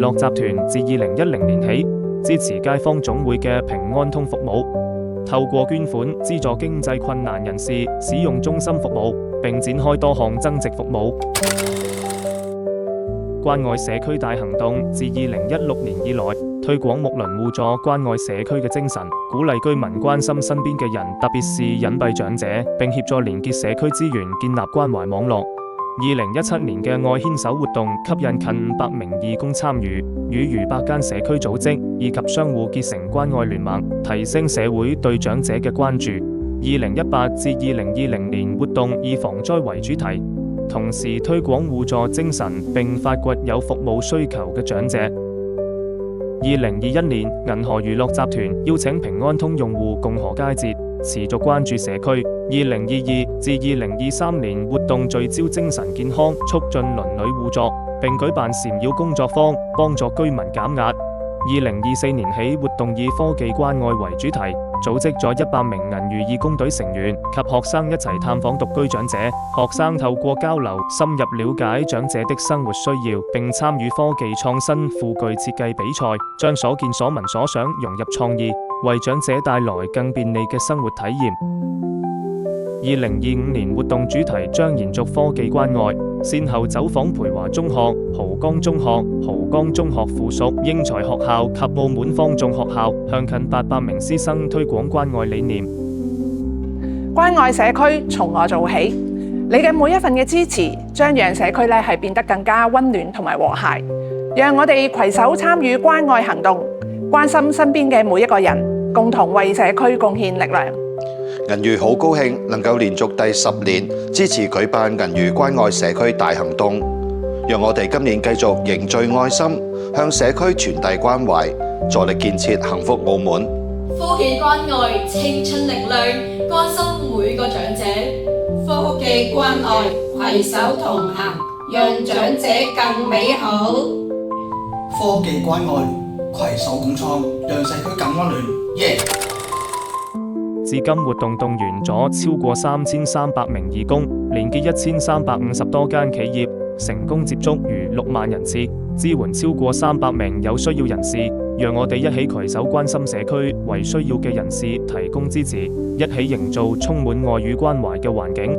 樂集團自2010年起支持街坊總會嘅平安通服務，透過捐款資助經濟困難人士使用中心服務，並展開多項增值服務。關愛社區大行動自2016年以來，推廣睦鄰互助、關愛社區嘅精神，鼓勵居民關心身邊嘅人，特別是隱蔽長者，並協助連結社區資源，建立關懷網絡。2017年嘅愛牽手活動吸引近500名義工參與，與逾100間社區組織以及商戶結成關愛聯盟，提升社會對長者嘅關注。2018至2020年活動以防災為主題，同時推廣互助精神，並發掘有服務需求嘅長者。2021年，銀河娛樂集團邀請平安通用戶共賀佳節，持續關注社區。2022至2023年活動聚焦精神健康，促進鄰里互助，並舉辦禪繞工作坊，幫助居民減壓。2024年起，活動以科技關愛為主題，組織咗100名銀娛義工隊成員及學生一齊探訪獨居長者。學生透過交流，深入了解長者的生活需要，並參與科技創新輔具設計比賽，將所見所聞所想融入創意，為長者帶來更便利嘅生活體驗。2025年活動主題將延續科技關愛，先後走訪培華中學、濠江中學、濠江中學附屬英才學校及澳門方眾學校，向近800名師生推廣關愛理念。關愛社區從我做起，你嘅每一份嘅支持，將讓社區係變得更加溫暖同埋和諧。讓我哋攜手參與關愛行動，關心身邊嘅每一個人，共同為社區貢獻力量。銀娛好高興能夠連續第10年支持舉辦銀娛關愛社區大行動，讓我哋今年繼續凝聚愛心，向社區傳遞關懷，助力建設幸福澳門。科技關愛青春力量，關心每個長者。科技關愛攜手同行，讓長者更美好。科技關愛攜手共創，讓社區更溫暖。至今活動動員咗超過3300名義工，連結1350多間企業，成功接觸逾6萬人次，支援超過300名有需要人士。讓我哋一起攜手關心社區，為需要嘅人士提供支持，一起營造充滿愛與關懷嘅環境。